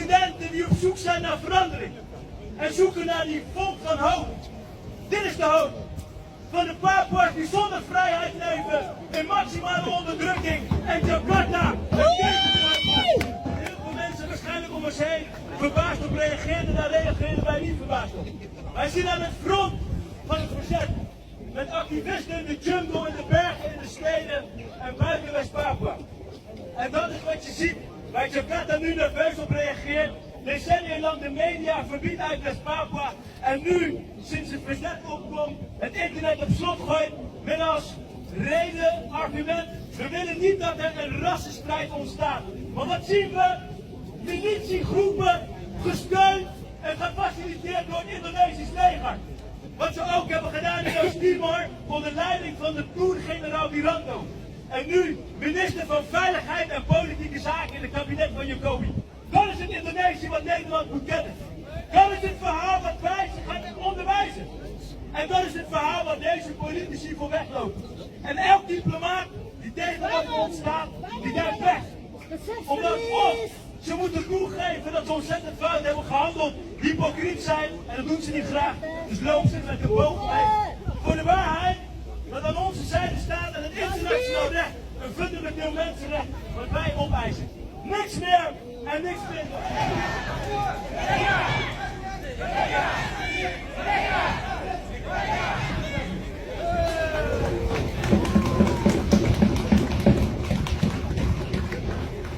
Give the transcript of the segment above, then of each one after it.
studenten die op zoek zijn naar verandering. En zoeken naar die vonk van hoop. Dit is de hoop van de Papua's die zonder vrijheid leven in maximale onderdrukking. En Jakarta, heel veel mensen waarschijnlijk om ons heen verbaasd op reageerden, daar reageerden wij niet verbaasd op. Wij zien aan het front van het verzet met activisten in de jungle, in de bergen, in de steden en buiten West-Papua. En dat is wat je ziet, waar Jakarta nu nerveus op reageert. Decennia lang de media verbiedt uit West-Papua en nu, sinds het verzet opkomt, het internet op slot gooit met als reden, argument, we willen niet dat er een rassenstrijd ontstaat. Maar wat zien we? Militiegroepen, gesteund en gefaciliteerd door het Indonesisch leger. Wat ze ook hebben gedaan in Oost-Timor onder leiding van de toen-generaal Wiranto. En nu minister van Veiligheid en Politieke Zaken in het kabinet van Jokowi. Dat is het Indonesië wat Nederland moet kennen. Dat is het verhaal wat wij gaan onderwijzen. En dat is het verhaal wat deze politici voor weglopen. En elk diplomaat die tegenover ons staat, die duikt weg. Omdat of ze moeten toegeven dat ze ontzettend fout hebben gehandeld, hypocriet zijn, en dat doen ze niet graag. Dus lopen ze met de bovenheid voor de waarheid dat aan onze zijde staat en het internationaal recht, een fundamenteel mensenrecht, wat wij opeisen. Niks meer en niks minder.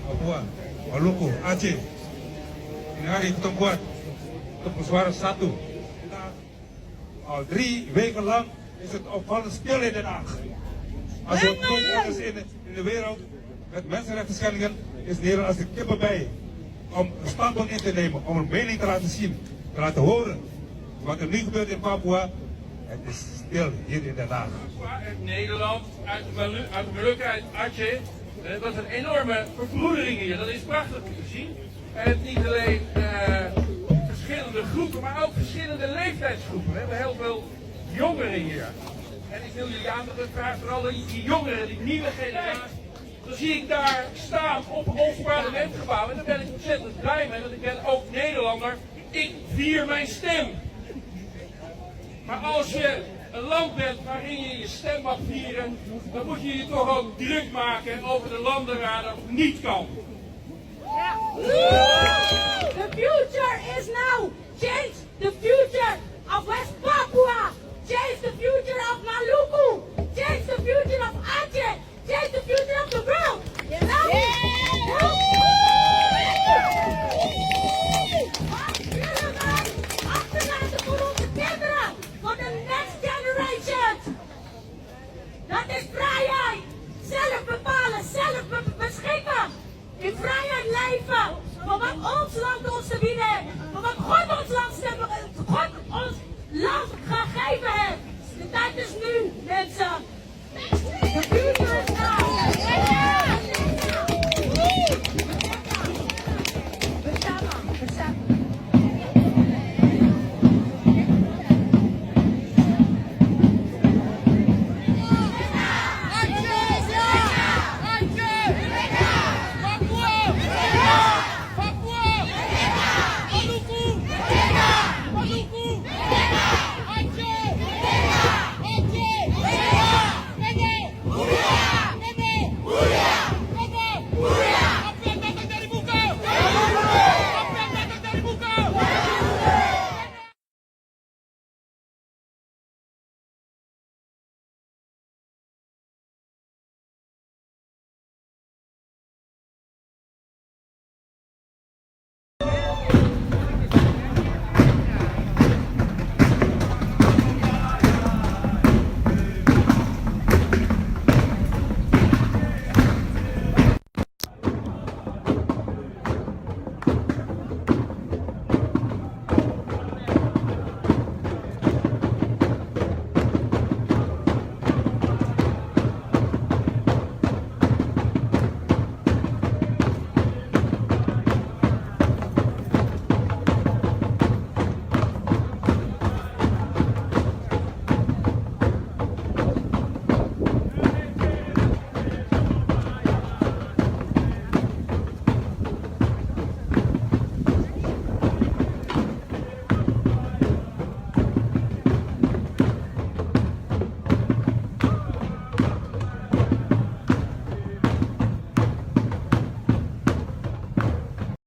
Papua, Maluku, Aceh. Ini hari pertemuan untuk bersuara satu. Al 3 weken lang is het opvallend stil in Den Haag. Als er nooit ergens in de wereld met mensenrechten schendingen is Nederland als de kippen bij. Om een standpunt in te nemen, om een mening te laten zien, te laten horen. Wat er nu gebeurt in Papua, het is stil hier in Den Haag. Uit Nederland, uit de Molukken, uit Aceh. Het was een enorme verbroedering hier, dat is prachtig te zien. En niet alleen verschillende groepen, maar ook verschillende leeftijdsgroepen. We hebben heel veel jongeren hier. En ik wil jullie aandacht vragen, vooral die jongeren, die nieuwe generatie. Dan zie ik daar staan op ons parlementgebouw en daar ben ik ontzettend blij mee, want ik ben ook Nederlander. Ik vier mijn stem. Maar als je een land bent waarin je je stem mag vieren, dan moet je je toch ook druk maken over de landen waar dat niet kan. The future is now. Change the future of West Papua. Change the future of Maluku. Change the future of Aceh. Change the future of the world. Achterlaten voor onze kinderen. Voor de next generation. Dat is vrijheid. Zelf bepalen, zelf beschikken. In vrijheid leven. Voor wat ons land ons te bieden heeft. Voor wat God ons land gegeven heeft. De tijd is nu, mensen. The future is now. Bersama.